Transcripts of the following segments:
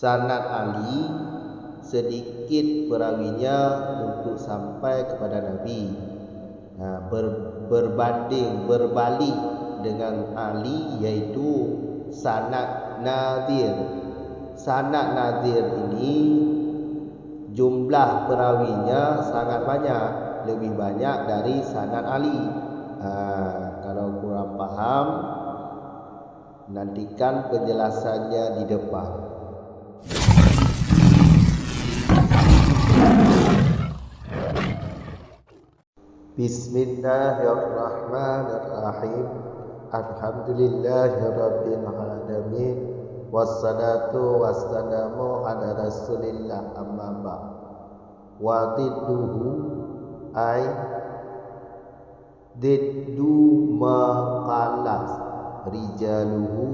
sanad Ali sedikit perawinya untuk sampai kepada Nabi. Berbalik dengan Ali, yaitu sanad Nadir. Sanad Nadir ini jumlah perawinya sangat banyak, lebih banyak dari sanad Ali. Kalau kurang paham, nantikan penjelasannya di depan. Bismillahirrahmanirrahim. Alhamdulillahirabbil alamin. Wassalatu wassalamu ala Rasulillah, amma ba'd. Wa didduhu ay diddu maqalas rijaluhu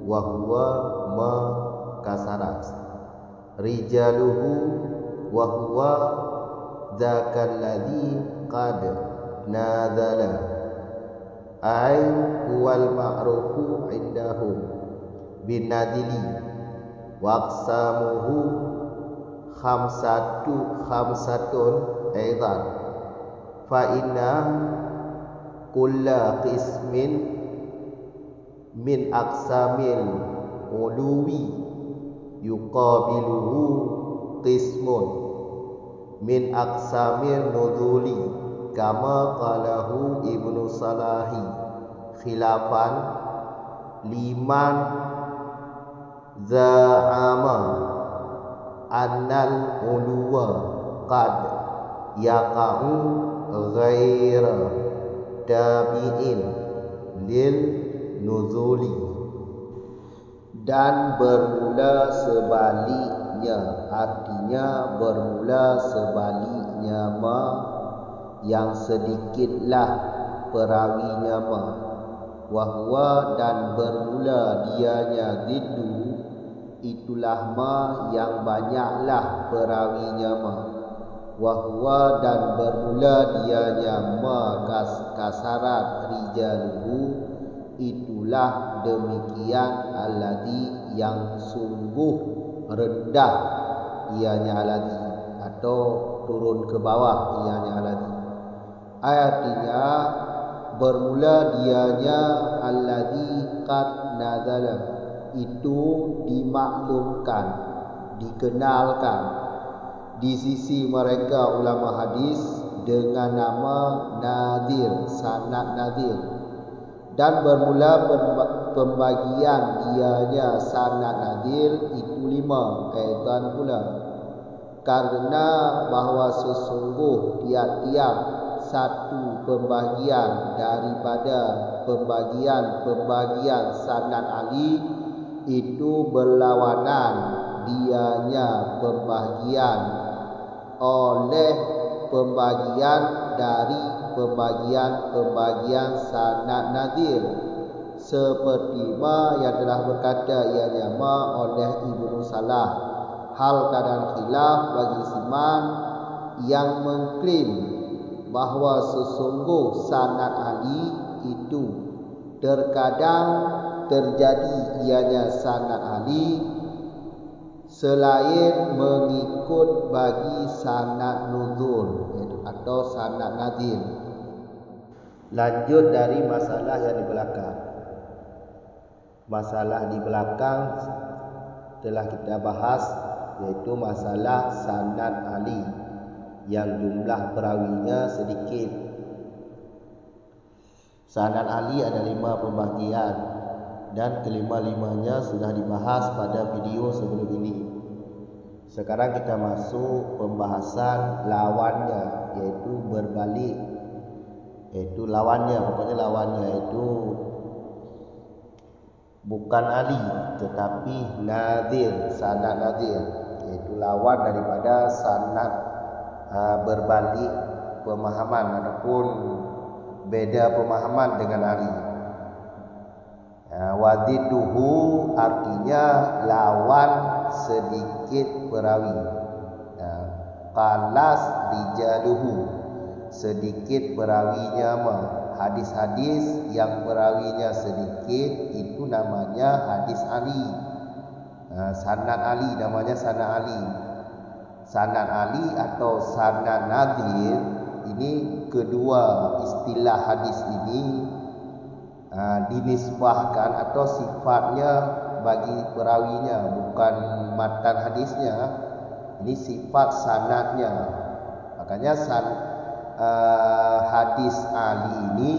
wa huwa ma kasaras. Rijaluhu wa huwa dzakal ladzi qad nazala ay huwal ma'rufu indahum binadili wa aqsamuhu khamsatun aidan fa inna kulla qismin min aqsamil uluwi yuqabiluhu qismun min aqsamil nuzuli kama qalahu Ibnu Salahi khilafan liman za'ama annal uluwa qad yaqa'u ghaira tabi'in lil nuzuli. Dan bermula sebaliknya, artinya bermula sebaliknya ma, yang sedikitlah perawinya ma, wahwa dan bermula dianya ziddu, itulah ma yang banyaklah perawinya ma, wahwa dan bermula dianya ma kasarat rijaluhu, itulah demikian alladzi yang sungguh rendah ianya alladzi, atau turun ke bawah ianya alladzi. Artinya bermula dianya alladzi qad nazala, itu dimaklumkan, dikenalkan di sisi mereka ulama hadis dengan nama Nadir, sanad Nadir. Dan bermula pembagian dianya sanad Nadir itu 5 kaitan pula, karena bahawa sesungguh tiap-tiap satu pembagian daripada pembagian sanad Ali itu berlawanan dianya pembagian oleh pembagian dari pembagian sanad Nadir, seperti ma yang telah berkata ianya ma oleh Ibnu Salah. Hal keadaan khilaf bagi siman yang mengklaim bahawa sesungguh sanad Ali itu terkadang terjadi ianya sanad Ali selain mengikut bagi sanad nuzul atau sanad Nadir. Lanjut dari masalah yang di belakang. Masalah di belakang telah kita bahas, yaitu masalah sanad Ali yang jumlah perawinya sedikit. Sanad Ali ada 5 pembagian, dan kelima-limanya sudah dibahas pada video sebelum ini. Sekarang kita masuk pembahasan lawannya, yaitu berbalik, yaitu lawannya, pokoknya lawannya itu bukan Ali tetapi Nadir, sanad Nadir, yaitu lawan daripada sanad berbalik pemahaman ataupun beda pemahaman dengan Ali. Wadiduhu artinya lawan sedikit perawi. Qalas rijaluhu, sedikit perawinya mah. Hadis-hadis yang perawinya sedikit itu namanya hadis Ali. Sanad Ali, namanya sanad Ali. Sanad Ali atau sanad nadir, ini kedua istilah hadis ini dinisbahkan atau sifatnya bagi perawinya, bukan matan hadisnya. Ini sifat sanadnya. Makanya hadis Ali ini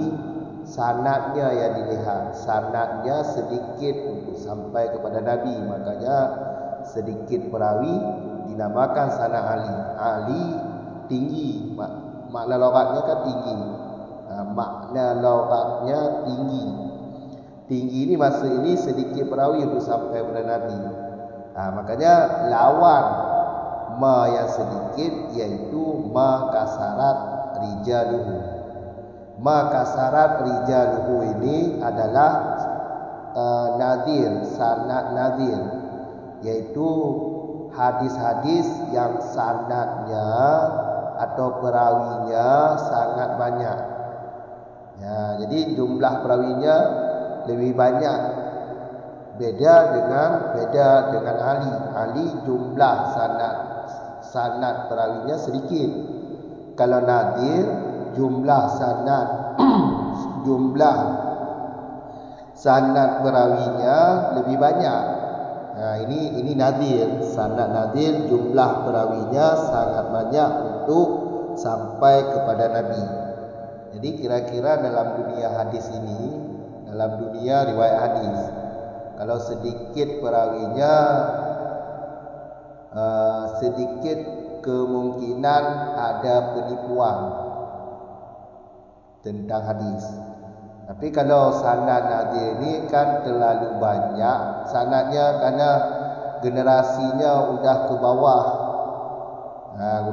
sanadnya yang dilihat, sanadnya sedikit untuk sampai kepada Nabi. Makanya sedikit perawi dinamakan sanad Ali. Ali tinggi, makna lughatnya kan tinggi. Makna lughatnya tinggi. Tinggi ini maksud ini sedikit perawi untuk sampai kepada Nabi. Makanya lawan ma yang sedikit iaitu ma kasarat rijaluhu. Ma kasarat rijaluhu ini adalah nadir, sanad nadir, yaitu hadis-hadis yang sanadnya atau perawinya sangat banyak. Ya, jadi jumlah perawinya lebih banyak. Beda dengan Ali. Ali jumlah sanad perawinya sedikit. Kalau nadir jumlah sanad perawinya lebih banyak. Nah, ini nadir, sanad nadir, jumlah perawinya sangat banyak untuk sampai kepada Nabi. Jadi kira-kira dalam dunia hadis ini, dalam dunia riwayat hadis, kalau sedikit perawinya, sedikit kemungkinan ada penipuan tentang hadis. Tapi kalau sanad nadir ini kan terlalu banyak sanadnya, karena generasinya udah ke bawah,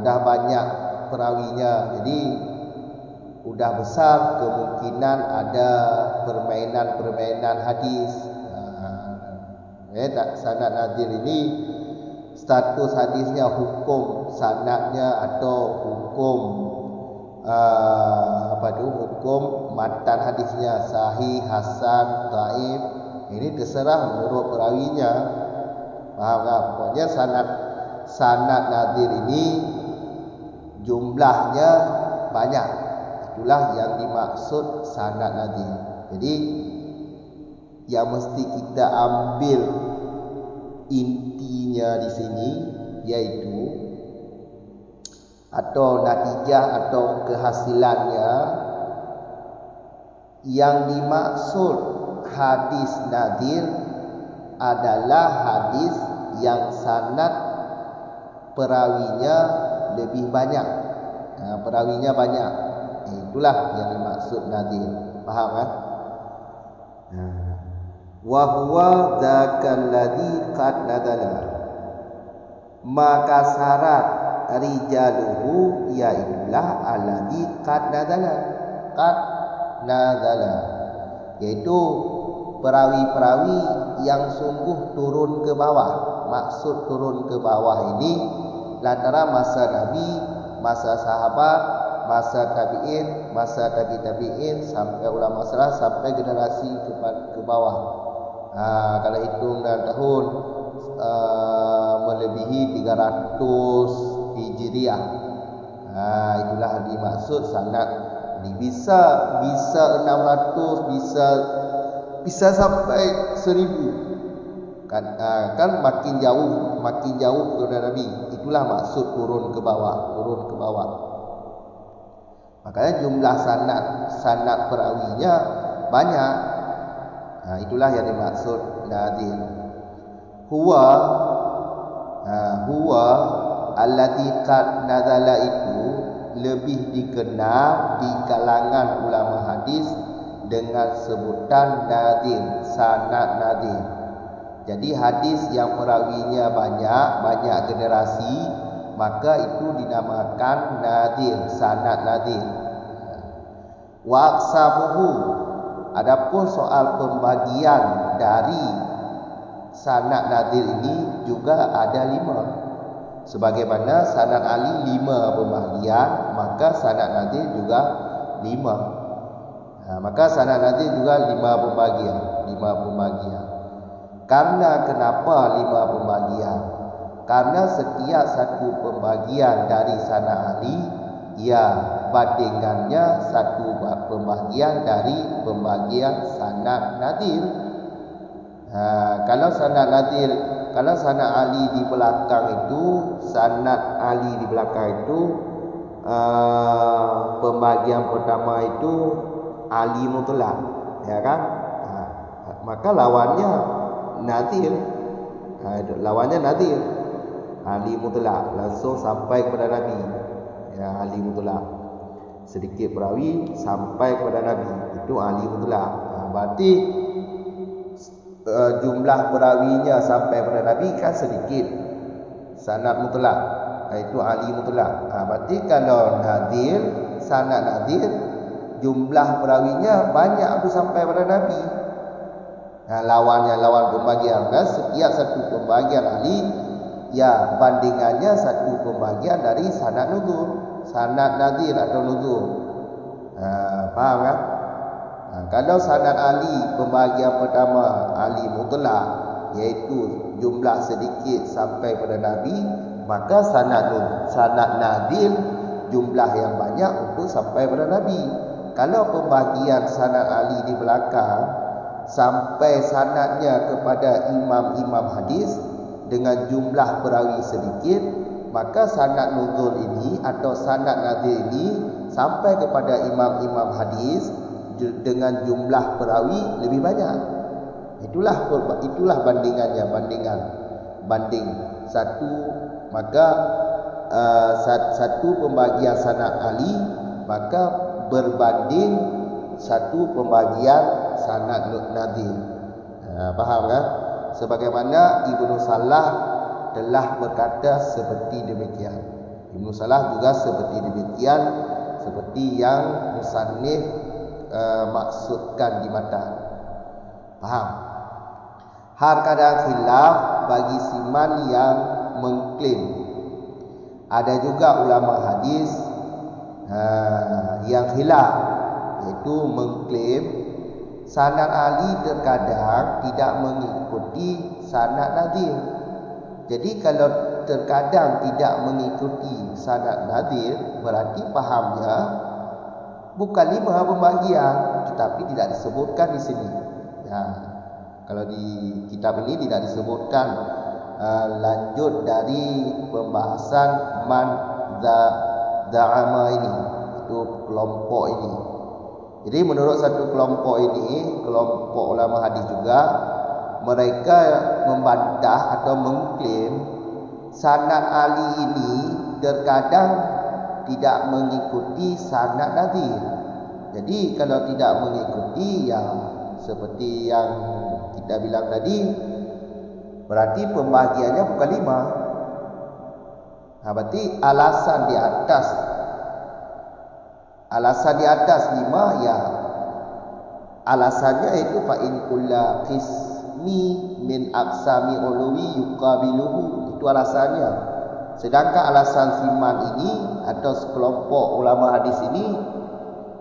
udah banyak perawinya, jadi udah besar kemungkinan ada permainan hadis. Sanad nadir ini status hadisnya hukum sanadnya atau hukum hukum matan hadisnya sahih, hasan, dhaif. Ini terserah menurut perawinya. Paham tak? Pokoknya sanad nadir ini jumlahnya banyak. Itulah yang dimaksud sanad nadir. Jadi yang mesti kita ambil intinya di sini yaitu, atau natijah atau kehasilannya, yang dimaksud hadis nadir adalah hadis yang sanad perawinya lebih banyak. Perawinya banyak. Itulah yang dimaksud nadir. Faham kan? Wa huwa dzakal ladzi qad nadala. Maka syarat rijaluhu yaitulah alladzi qad nadala, yaitu perawi-perawi yang sungguh turun ke bawah. Maksud turun ke bawah ini lantaran masa Nabi, masa sahabat, masa tabi'in, masa tabi'in sampai ulama salaf, sampai generasi ke bawah. Kalau hitung dalam tahun melebihi 300 Hijriah. Itulah dimaksud sanad. Bisa 600, bisa sampai 1000. Kan makin jauh kepada Nabi. Itulah maksud turun ke bawah. Makanya jumlah sanad perawinya banyak. Itulah yang dimaksud nadir. Huwa alladzi qad nazala itu lebih dikenal di kalangan ulama hadis dengan sebutan nadir, sanad nadir. Jadi hadis yang perawinya banyak generasi, maka itu dinamakan nadir, sanad nadir. Wa aqsamuhu, adapun soal pembagian dari sanad nadir ini juga ada 5. Sebagaimana sanad Ali 5 pembagian, maka sanad nadir juga 5. Maka sanad nadir juga 5 pembagian. Karena kenapa 5 pembagian? Karena setiap satu pembagian dari sanad Ali, ia bandingannya satu pembagian dari pembagian sanad nadir. Kalau sanad nadir, kalau sanad Ali di belakang itu, sanad Ali di belakang itu, pembagian pertama itu Ali mutlak, ya kan? Maka lawannya nadir. Lawannya nadir. Ali mutlak langsung sampai kepada Nabi. Ya, Ali mutlak. Sedikit perawi sampai kepada Nabi. Itu Ali mutlak. Berarti jumlah perawinya sampai kepada Nabi kan sedikit. Sanad mutlak. Itu Ali mutlak. Berarti kalau nadir, sanad nadir, jumlah perawinya banyak tu sampai kepada Nabi. Lawannya lawan pembagian kan, setiap satu pembagian Ali, ya bandingannya satu pembagian dari sanad nuzul, sanad nadir atau nuzul. Faham kan? Kalau sanad Ali pembagian pertama Ali mutlak, iaitu jumlah sedikit sampai pada Nabi, maka sanad nadir jumlah yang banyak untuk sampai pada Nabi. Kalau pembagian sanad Ali di belakang sampai sanadnya kepada imam-imam hadis dengan jumlah perawi sedikit, maka sanad nuzul ini atau sanad nadir ini sampai kepada imam-imam hadis dengan jumlah perawi lebih banyak. Itulah bandingannya, banding satu, maka satu pembagian sanad Ali maka berbanding satu pembagian sanad nadir. Faham kan? Sebagaimana Ibnu Salah telah berkata seperti demikian. Ibnu Salah juga seperti demikian, seperti yang musannif maksudkan di matan. Faham? Kadang khilaf bagi siman yang mengklaim. Ada juga ulama hadis yang khilaf, yaitu mengklaim sanad Ali terkadang tidak mengikuti sanad nadir. Jadi kalau terkadang tidak mengikuti sanad nadir, berarti pahamnya bukan 5 pembagian, tetapi tidak disebutkan di sini. Ya, kalau di kitab ini tidak disebutkan lanjut dari pembahasan man za'ama ini, itu kelompok ini. Jadi menurut satu kelompok ini, kelompok ulama hadis juga, mereka membantah atau mengklaim sanad Ali ini terkadang tidak mengikuti sanad nadir. Jadi kalau tidak mengikuti, ya seperti yang kita bilang tadi, berarti pembagiannya bukan 5. Berarti alasan di atas 5, ya alasannya itu fa in kulla qismi min aqsami ulwi yuqabiluhu, itu alasannya. Sedangkan alasan siman ini atau sekelompok ulama hadis ini,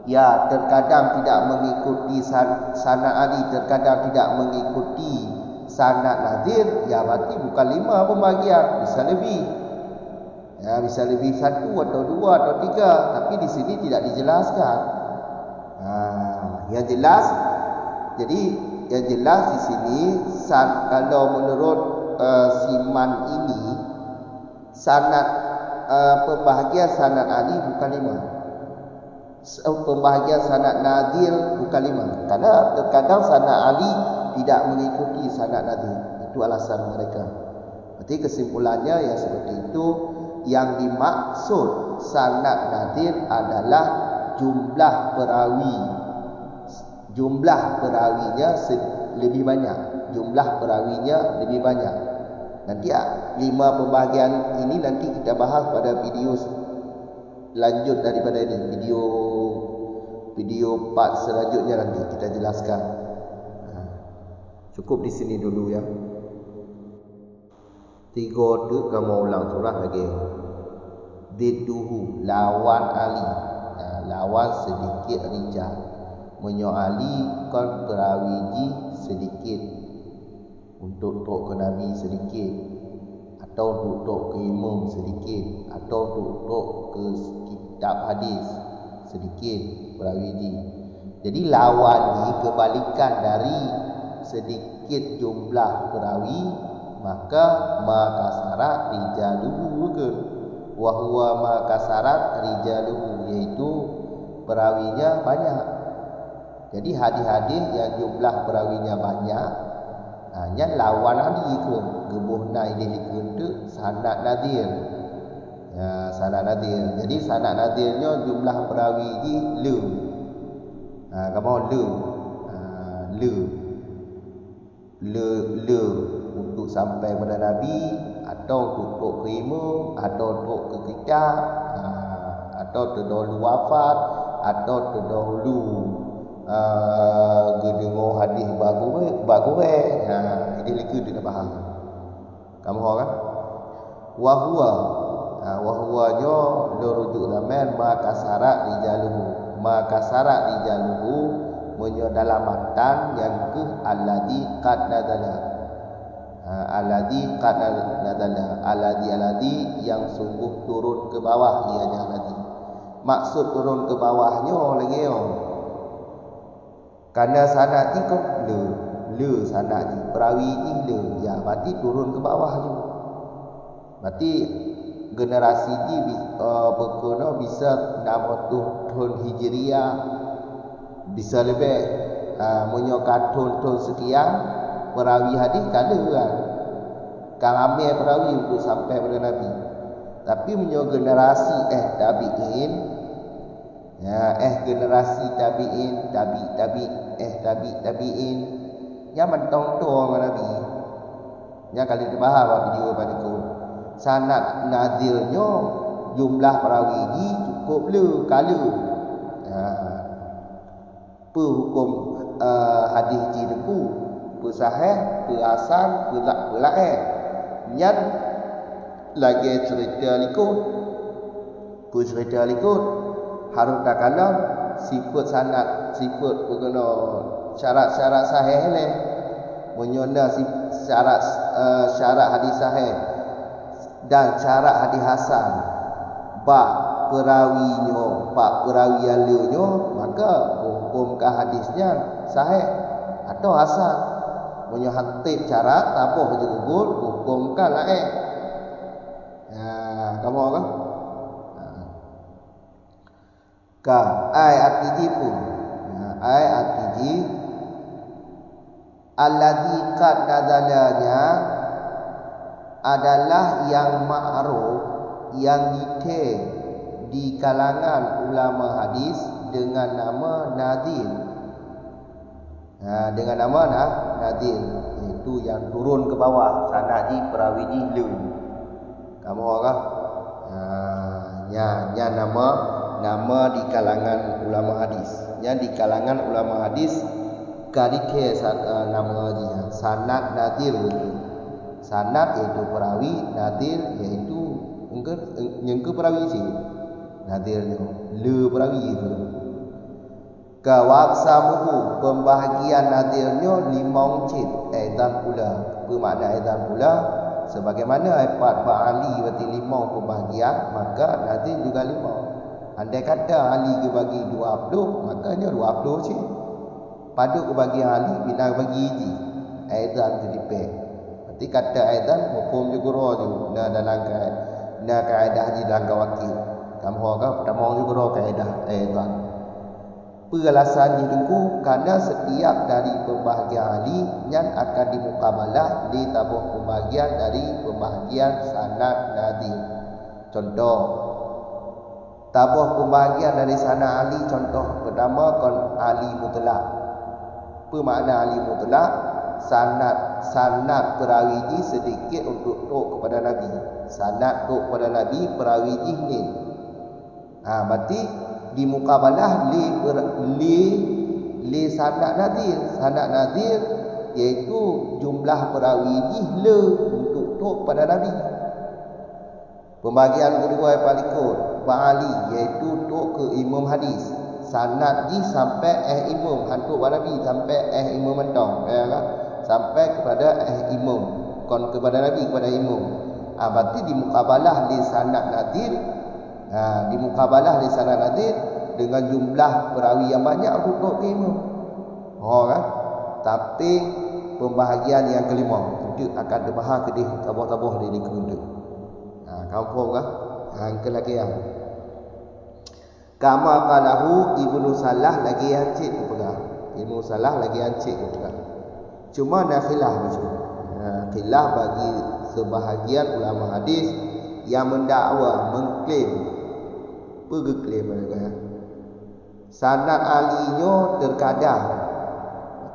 ya terkadang tidak mengikuti sanad Ali, terkadang tidak mengikuti sanad nadir, ya berarti bukan 5 pembagian, bisa lebih. Ya, bisa lebih 1 atau 2 atau 3, tapi di sini tidak dijelaskan. Yang jelas, jadi yang jelas di sini kalau menurut siman ini sanad pembahagian sanad Ali bukan 5. Pembahagian sanad nadir bukan 5. Karena terkadang sanad Ali tidak mengikuti sanad nadir. Itu alasan mereka. Berarti kesimpulannya ya seperti itu. Yang dimaksud sanad nadir adalah jumlah perawi. Jumlah perawinya lebih banyak. Jumlah perawinya lebih banyak. Nanti 5 pembahagian ini nanti kita bahas pada video lanjut daripada ini. Video part selanjutnya nanti kita jelaskan. Cukup di sini dulu ya. 3 tu kamu ulang surah lagi. Didduhu, lawan Ali. Lawan sedikit rijal. Menyo Ali kon perawiji sedikit. untuk tok ke Nabi sedikit, atau untuk tok ke imam sedikit, atau untuk tok ke kitab hadis sedikit perawi ji. Jadi lawan ni kebalikan dari sedikit jumlah perawi, maka makasarat rijaluhu ke wa huwa makasarat rijaluhu, iaitu perawinya banyak. Jadi hadis-hadis yang jumlah perawinya banyak, hanya lawan ali ke gebuh nai dia ke sanad nadir. Ya, sanad nadir. Jadi sanad nadirnya jumlah perawi ji le. Kamu le untuk sampai pada Nabi, atau untuk ke imam, atau untuk ke kitab, atau terdahulu wafat, atau terdahulu dengar hadis bagus ini lagi dia faham. Kamu kan wahwa nya lo rujuk zaman makasarat rijaluhu menyo dalam matan yang ke alladhi qad nadala, alladhi yang sungguh turun ke bawah ianya alladhi. Maksud turun ke bawahnya lagi karena sanad ni kau le sanad ni perawi ni le, ya berarti turun ke bawah je. Berarti generasi ni berkena bisa 600 Hijriah, bisa lebih menyokat tahun sekian perawi hadis kada kan. Kan ambil perawi untuk sampai pada Nabi. Tapi menyo generasi tabi'in, generasi tabi'in, tabi'in yang mentong-tong Nabi. Yang kali dibahas video pada ku. Sanad nadirnya jumlah perawi ni cukup le kala. Hukum hadis ji deku, sahih, hasan, lain. Yang lagi cerita likut harus tak kalah sifat sanad, sifat berkena syarat-syarat sahih ni menyona syarat hadis sahih dan syarat hadis hasan perawiannya, maka hukumkah hadisnya sahih atau hasan. Punya hatib syarat apa je gugur hukumkah lain. Kamu kan? Ai atiji pun. Ai atiji alladzi qad nadalanya adalah yang ma'ruf, yang detail di kalangan ulama hadis dengan nama nadir. Dengan nama nadir, itu yang turun ke bawah, sanad ji perawi ji le. Kamu kan? Nya nama di kalangan ulama hadis. Nya di kalangan ulama hadis kadike nama dia sanad nadir itu. Sanad iaitu perawi, nadir iaitu yang ke perawi je. Nadirnya le perawi itu. Kawaksamuhu pembahagian nadirnya 5 cit aidan pula. Bermakna aidan pula sebagaimana 4 Ali berarti 5 pembahagian, maka nadir juga 5. Andai kata Ali dibagi 20, makanya 20 cit. Pada kebahagian Ali bila bagi ji aidan kedipek. Berarti kata aidan hukum juga roh je dalam kaedah di dalam wakil. Kamu kan pertama juga kaedah aidan. Peralasan itu kerana setiap dari pembahagian ahli yang akan dimukabalah di tabuh pembahagian dari pembahagian sanad nadir. Contoh, tabuh pembahagian dari sanad ahli, contoh pertama kon ahli mutlak. Apa makna ahli mutlak? Sanad perawi ji sedikit untuk tok kepada Nabi. Sanad tok kepada Nabi, perawi ji ni. Berarti di mukabalah li sanad nadir. Sanad nadir iaitu jumlah perawi le untuk tok pada Nabi. Pembagian kedua yang paling ikut ba'ali iaitu tok ke imam hadis. Sanad ji sampai imam hantuk pada Nabi sampai imam mentong, ya kan? sampai kepada imam, kon kepada Nabi, kepada imam. Berarti di mukabalah li sanad nadir. Di mukabalah li sanad nadir dengan jumlah perawi yang banyak untuk tok imam. Kan? Tapi pembahagian yang kelima itu akan dibahas ke di tabah-tabah di liku. Kampung kan? Angkat lagi ya. Kama qalahu Ibnu Salah lagi yang cik pegang. Ibnu Salah lagi yang cik pegang. Cuma ada khilaf macam. Khilaf bagi sebahagian ulama hadis yang mendakwa, mengklaim, berklaim mereka. Sanad alinya terkadang.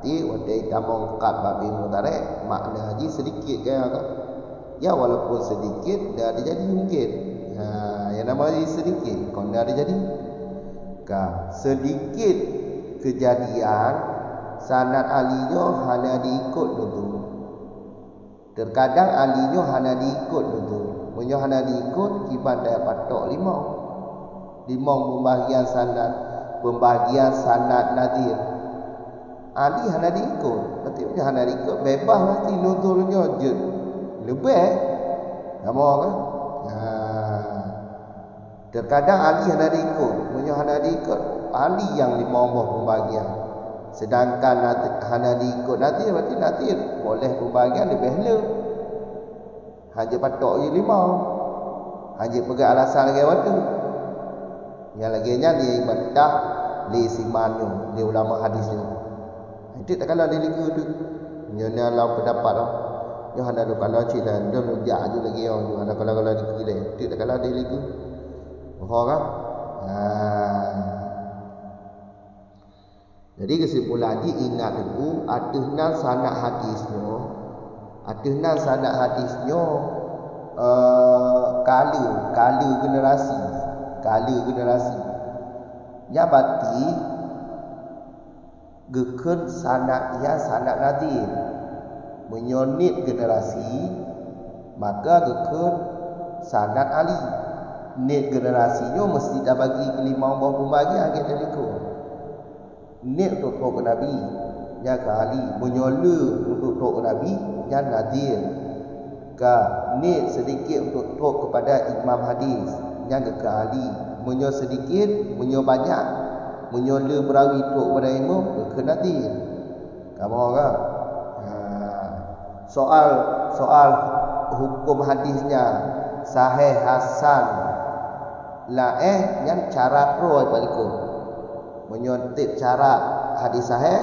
Berarti wadai tamang qad babi mutarek makna haji sedikit kan? Ya walaupun sedikit dah jadi mungkin. Yang namanya sedikit, kalau dah jadi sedikit kejadian sanad alinya hanya diikut dulu. Terkadang alinya hanya diikut dulu. Menyo hanya diikut kiban dah patok lima pembahagian sanad nadir. Ali hanya diikut. Berarti hanya diikut bebas mesti nuzulnya je. Lebih nama kan? Terkadang Ali hanya diikut, punya hanya diikut Ali yang 5 pembahagian. Sedangkan hanya diikut nadir, berarti nadir boleh pembahagian lebih le. Hanya patok je 5. Hanya pegang alasan lagi waktu. Yang laginya dia ibadah li simanyo, dia ulama hadisnya. Itu tak kala dia ligu tu. Nyonya lah pendapat lah. Yo hana do kalau cita do rujak aju lagi yo hana kalau dikira tu tak kalau dia ligu. Kan? Jadi kesimpulan lagi ingat dulu adehna sanad hadisnya kala generasi ya berarti gekun sanad nadir menyonit generasi maka gekun sanad ali net generasinya mesti dah bagi kelima pembahagian kita likut net untuk tok Nabi yang kali menyola untuk tok Nabi yang nadir ka net sedikit untuk tok kepada imam hadis yang kali menyo sedikit menyo banyak menyola berawi tok kepada imam ke nadir kamu kan soal hukum hadisnya sahih hasan yang cara pro balikum menyontik cara hadis sahih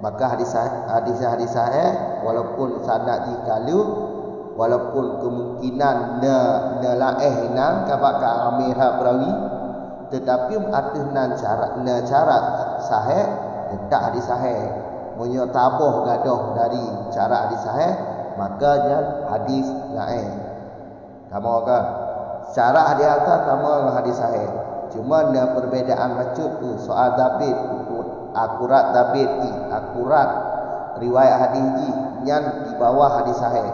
maka hadis sahih walaupun sanad dikalu walaupun kemungkinan laeh nang kabaka amira perawi tetapi adehnan cara sahih tak hadis sahih menyo taboh gadoh dari cara hadis sahih maka dia hadis laeh kamu kan cara hadis atas sama hadis sahih. Cuma ada perbezaan macam tu soal dabit akurat riwayat hadis ni yang di bawah hadis sahih.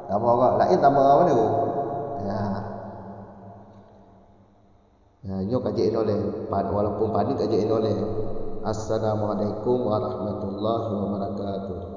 Kamu orang lain tambah apa ni? Nyo kaji oleh walaupun panik kaji oleh. Assalamualaikum warahmatullahi wabarakatuh.